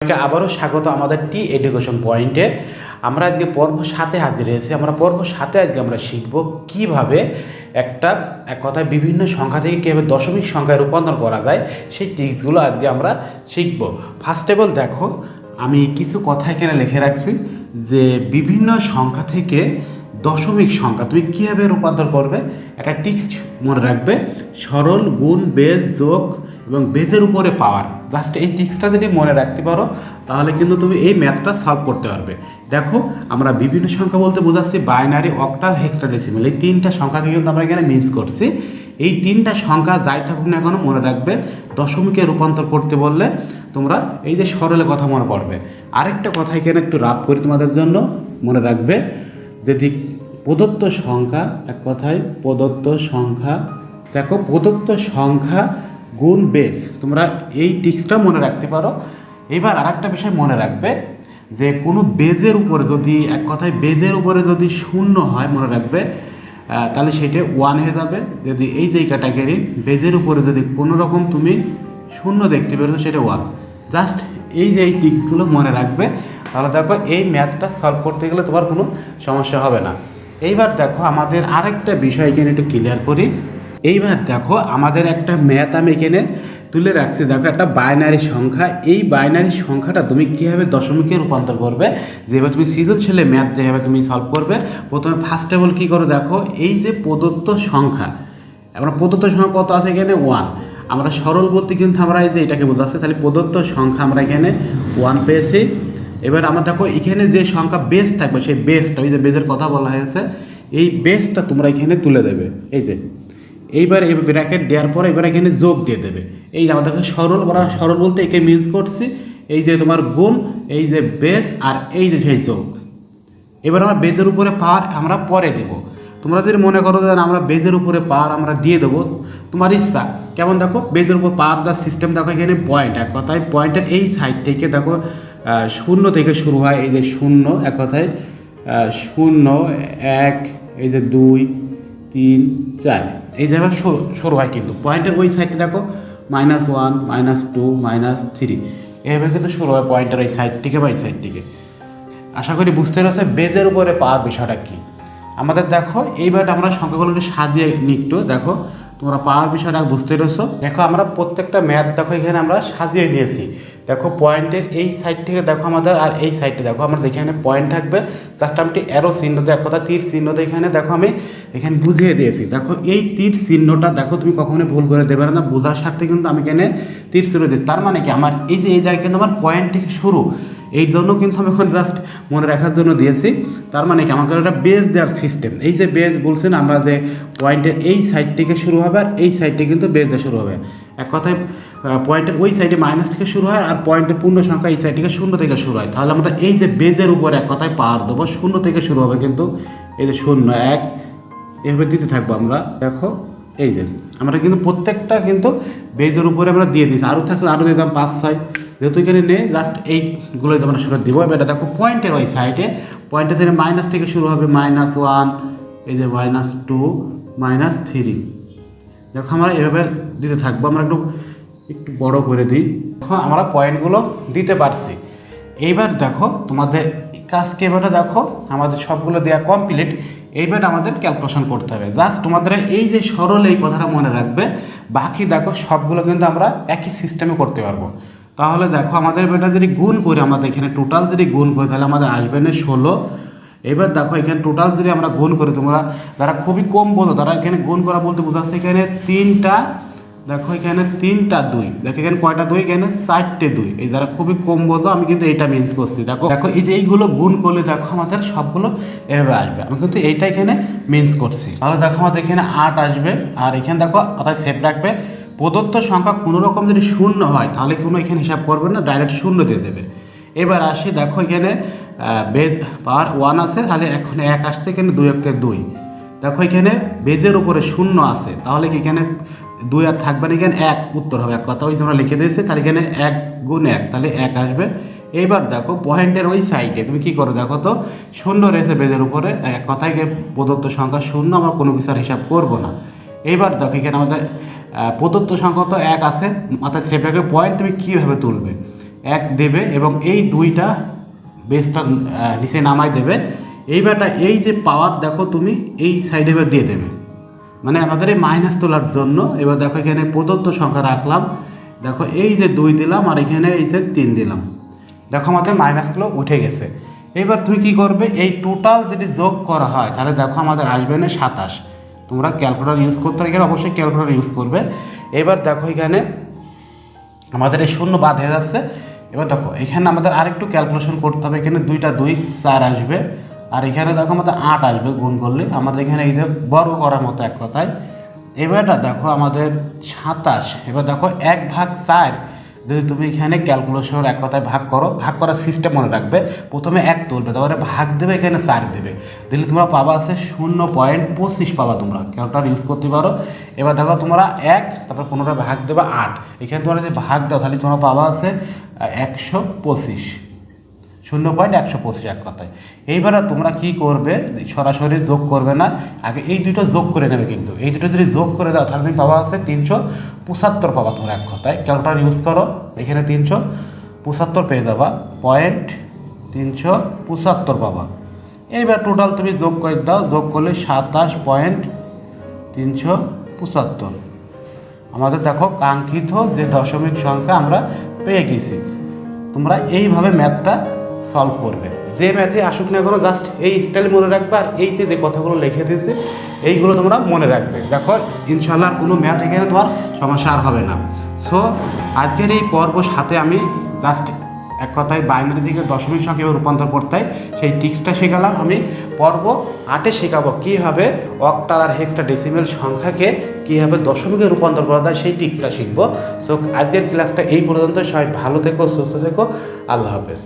আবারও স্বাগত আমাদের টি এডুকেশন পয়েন্টে। আমরা আজকে পর্ব 7-এ হাজির হয়েছি। আমরা পর্ব 7-এ আজকে আমরা শিখব কিভাবে এক কথায় বিভিন্ন সংখ্যা থেকে কীভাবে দশমিক সংখ্যায় রূপান্তর করা যায়, সেই টিপসগুলো আজকে আমরা শিখব। ফার্স্ট অফ অল দেখো, আমি কিছু কথা এখানে লিখে রাখছি যে বিভিন্ন সংখ্যা থেকে দশমিক সংখ্যা তুমি কীভাবে রূপান্তর করবে। একটা টিপস মনে রাখবে, সরল, গুণ, বেজ, যোগ এবং বেজের উপরে পাওয়ার। জাস্ট এই টিক্সটা যদি মনে রাখতে পারো তাহলে কিন্তু তুমি এই ম্যাথটা সলভ করতে পারবে। দেখো, আমরা বিভিন্ন সংখ্যা বলতে বোঝাচ্ছি বাইনারি, অক্টাল, হেক্সাডেসিমাল। এই তিনটা সংখ্যাকে কিন্তু আমরা এখানে মিক্স করছি। এই তিনটা সংখ্যা যাই থাকুক না কেন মনে রাখবে, দশমিকে রূপান্তর করতে বললে তোমরা এই যে সরলের কথা মনে পড়বে। আরেকটা কথা এখানে একটু রাফ করি তোমাদের জন্য, মনে রাখবে যদি প্রদত্ত সংখ্যা, এক কথায় প্রদত্ত সংখ্যা, দেখো প্রদত্ত সংখ্যা গুণ বেজ, তোমরা এই টিক্সটা মনে রাখতে পারো। এবার আরেকটা বিষয় মনে রাখবে যে কোনো বেজের উপরে যদি, এক কথায় বেজের উপরে যদি শূন্য হয় মনে রাখবে, তাহলে সেটা 1 হয়ে যাবে। যদি এই যে ক্যাটাগরি বেজের উপরে যদি কোনো রকম তুমি শূন্য দেখতে পেরো সেটা 1। জাস্ট এই যে এই টিক্সগুলো মনে রাখবে, তাহলে দেখো এই ম্যাথটা সলভ করতে গেলে তোমার কোনো সমস্যা হবে না। এইবার দেখো আমাদের আরেকটা বিষয় এখানে একটু ক্লিয়ার করি। এইবার দেখো আমাদের একটা ম্যাথ আমি এখানে তুলে রাখছি। দেখো একটা বাইনারি সংখ্যা, এই বাইনারি সংখ্যাটা তুমি কীভাবে দশমিকে রূপান্তর করবে, যেভাবে তুমি সৃজনশীল ম্যাথ যেভাবে তুমি সলভ করবে। প্রথমে ফার্স্ট অফ অল কী করো, দেখো এই যে প্রদত্ত সংখ্যা, আমরা প্রদত্ত সংখ্যা কত আছে এখানে 1। আমরা সরল বলতে কিন্তু আমরা এই যে এটাকে বোঝাচ্ছি, তাহলে প্রদত্ত সংখ্যা আমরা এখানে 1 পেয়েছি। এবার আমরা দেখো এখানে যে সংখ্যা বেস থাকবে সেই বেসটা, ওই যে বেজের কথা বলা হয়েছে, এই বেসটা তোমরা এখানে তুলে দেবে। এই যে এইবার এই ব্র্যাকেট দেওয়ার পরে এবার এখানে যোগ দিয়ে দেবে। এই যে আমাদের সরল, আমরা সরল বলতে একে মিন্স করছি, এই যে তোমার গুণ, এই যে বেস, আর এই যে সেই যোগ। এবার আমরা বেজের উপরে পাওয়ার আমরা পরে দেবো। তোমরা যদি মনে করো যে আমরা বেজের উপরে পাওয়ার আমরা দিয়ে দেবো, তোমার ইচ্ছা কেমন। দেখো বেজের উপর পাওয়ার দেওয়ার সিস্টেম, দেখো এখানে পয়েন্ট, এক কথায় পয়েন্টের এই সাইড থেকে দেখো শূন্য থেকে শুরু হয়। এই যে শূন্য, এক কথায় 0, 1, এই যে 2, 3, 4, এই জায়গায় শুরু হয়। কিন্তু পয়েন্টের ওই সাইডে দেখো -1, -2, -3, এইভাবে কিন্তু শুরু হয় পয়েন্টের ওই সাইড থেকে বা এই সাইড থেকে। আশা করি বুঝতে পেরেছে বেজের উপরে পাওয়ার বিষয়টা কী। আমাদের দেখো এইবার আমরা সংখ্যাগুলো একটু সাজিয়ে নিকটু, দেখো তোমরা পাওয়ার বিষয়টা বুঝতে পেরেছো। দেখো আমরা প্রত্যেকটা ম্যাথ দেখো এখানে আমরা সাজিয়ে নিয়েছি। দেখো পয়েন্টের এই সাইড থেকে দেখো আমাদের, আর এই সাইডে দেখো আমাদের এখানে পয়েন্ট থাকবে। জাস্ট আমি অ্যারো চিহ্ন দিয়ে, এক কথা তীর চিহ্ন দিয়ে এখানে দেখো আমি এখানে বুঝিয়ে দিয়েছি। দেখো এই তীর চিহ্নটা দেখো তুমি কখনোই ভুল করে দেবে না, বোঝার স্বার্থে কিন্তু আমি এখানে তীর চিহ্ন দিই। তার মানে কি, আমার এই যে এই জায়গায় কিন্তু আমার পয়েন্ট থেকে শুরু, এই জন্য কিন্তু আমি এখন জাস্ট মনে রাখার জন্য দিয়েছি। তার মানে কি, আমাকে একটা বেজ দেওয়ার সিস্টেম। এই যে বেজ বলছেন আমরা যে পয়েন্টের এই সাইড থেকে শুরু হবে আর এই সাইডে কিন্তু বেজ দিয়ে শুরু হবে। এক কথায় পয়েন্টের ওই সাইডে মাইনাস থেকে শুরু হয় আর পয়েন্টের পূর্ণ সংখ্যা এই সাইড থেকে 0 থেকে শুরু হয়। তাহলে আমরা এই যে বেজের উপরে এক কথায় পাওয়ার দেবো, 0 থেকে শুরু হবে কিন্তু এই যে 0, 1 এভাবে দিতে থাকবো আমরা। দেখো এই যে আমরা কিন্তু প্রত্যেকটা কিন্তু বেজের উপরে আমরা দিয়ে দিচ্ছি। আরও থাকলে আরও দিতাম 5, 6, যেহেতু এখানে নেই জাস্ট এইগুলোই আমরা সেটা দিব। এবার দেখো পয়েন্টের ওই সাইডে, পয়েন্টের থেকে মাইনাস থেকে শুরু হবে, -1, এই যে -2, -3। দেখো আমরা এভাবে দিতে থাকবো। আমরা একটু বড় করে দিই। দেখো আমরা পয়েন্টগুলো দিতে পারছি। এইবার দেখো তোমাদের কাজকে এবারে দেখো আমাদের সবগুলো দেওয়া কমপ্লিট। এইবার আমাদের ক্যালকুলেশন করতে হবে। জাস্ট তোমাদের এই যে সরল এই কথাটা মনে রাখবে, বাকি দেখো সবগুলো কিন্তু আমরা একই সিস্টেমে করতে পারবো। তাহলে দেখো আমাদের এটা যদি গুণ করি, আমাদের এখানে টোটাল যদি গুণ করি তাহলে আমাদের আসবে না 16। এবার দেখো এখানে টোটাল যদি আমরা গুণ করি, তোমরা যারা খুবই কম বলো তারা এখানে গুণ করা বলতে বোঝাচ্ছে এখানে 3টা, দেখো এখানে 3টা 2, দেখো এখানে কয়টা 2, এখানে 4টে 2। এই যারা খুবই কম বোঝো আমি কিন্তু এইটা মিন্স করছি। দেখো দেখো এই যে এইগুলো গুণ করলে দেখো আমাদের সবগুলো এভাবে আসবে। আমি কিন্তু এইটা এখানে মিন্স করছি। তাহলে দেখো আমাদের এখানে 8 আসবে। আর এখানে দেখো অর্থাৎ সেভ রাখবে, প্রদত্ত সংখ্যা কোনো রকম যদি 0 হয় তাহলে কোনো এখানে হিসাব করবে না, ডাইরেক্ট 0 দিয়ে দেবে। এবার আসি, দেখো এখানে বেজ পাওয়ার 1 আছে, তাহলে এখন 1 আসছে, এখানে 2 1 2। দেখো এখানে বেজের উপরে 0 আছে, তাহলে কি এখানে 2 আর থাকবে না, এখানে 1 উত্তর হবে। এক কথা ওই যে আমরা লিখে দিয়েছি, তাহলে এখানে 1 গুণ 1, তাহলে 1 আসবে। এইবার দেখো পয়েন্টের ওই সাইডে তুমি কী করো, দেখো তো 0 রয়েছে বেজের উপরে, এক কথায় প্রদত্ত সংখ্যা 0, আমরা কোনো কিছু আর হিসাব করবো না। এইবার দেখো এখানে আমাদের প্রদত্ত সংখ্যা তো 1 আছে, অর্থাৎ সেটাকে পয়েন্ট তুমি কীভাবে তুলবে। 1 দেবে এবং এই 2টা বেসটা নিচে নামাই দেবে। এইবারটা এই যে পাওয়ার দেখো তুমি এই সাইডে এবার দিয়ে দেবে, মানে আমাদের এই মাইনাস তোলার জন্য। এবার দেখো এখানে প্রদত্ত সংখ্যা রাখলাম, দেখো এই যে 2 দিলাম আর এখানে এই যে 3 দিলাম, দেখো আমাদের মাইনাসগুলো উঠে গেছে। এবার তুমি কি করবে, এই টোটাল যদি যোগ করা হয় তাহলে দেখো আমাদের আসবে না 27। তোমরা ক্যালকুলেটর ইউজ করতে এখানে অবশ্যই ক্যালকুলেটর ইউজ করবে। এবার দেখো এখানে আমাদের এই শূন্য বাদ হয়ে যাচ্ছে। এবার দেখো এখানে আমাদের আরেকটু ক্যালকুলেশন করতে হবে, এখানে 2টা 2 4 আসবে, আর এখানে দেখো আমাদের 8 আসবে গুণ করলে, আমাদের এখানে এই যে বর্গ করার মতো এক কথায়। এবারটা দেখো আমাদের 27। এবার দেখো 1/4 যদি তুমি এখানে ক্যালকুলেশন এক কথায় ভাগ করো, ভাগ করার সিস্টেম মনে রাখবে, প্রথমে 1 তুলবে, তারপরে ভাগ দেবে, এখানে 4 দেবে, দিলে তোমরা পাবা আছে 0.25 পাবা। তোমরা ক্যালকুলেটর ইউজ করতে পারো। এবার দেখো তোমরা 1 তারপর 15 ভাগ দেবে 8, এখানে তোমরা যদি ভাগ দাও তাহলে তোমরা পাবা আছে 125, 0.125 এক কথায়। এইবারে তোমরা কি করবে, সরাসরি যোগ করবে না, আগে এই দুটো যোগ করে নেবে। কিন্তু এই দুটো যদি যোগ করে দাও তাহলে তুমি পাবা আছে 375 পাবা তোমরা এক কথায়। ক্যালকুলেটর ইউজ করো, এখানে 375 পেয়ে যাবা, 375 পাবা। এইবার টোটাল তুমি যোগ করে দাও, যোগ করলে 27.375। আমাদের দেখো কাঙ্ক্ষিত যে দশমিক সংখ্যা আমরা পেয়ে গেছি। তোমরা এইভাবে ম্যাথটা সলভ করবে, যে ম্যাথে আসুক না কোনো, জাস্ট এই স্টাইল মনে রাখবে, আর এই যে কথাগুলো লিখে দিয়েছে এইগুলো তোমরা মনে রাখবে। দেখো ইনশাল্লাহ কোনো ম্যাথ এখানে তোমার সমস্যা আর হবে না। সো আজকের এই পর্ব 7 আমি জাস্ট এক কথায় বাইনারি থেকে দশমিক সংখ্যায় রূপান্তর করতে হয় সেই টিক্সটা শেখালাম। আমি পর্ব 8 শেখাবো কীভাবে অক্টাল আর হেক্সাডেসিমাল সংখ্যাকে কীভাবে দশমিকে রূপান্তর করা যায়, সেই টিক্সটা শিখবো। সো আজকের ক্লাসটা এই পর্যন্ত। সবাই ভালো থেকো, সুস্থ থেকো, আল্লাহ হাফেজ।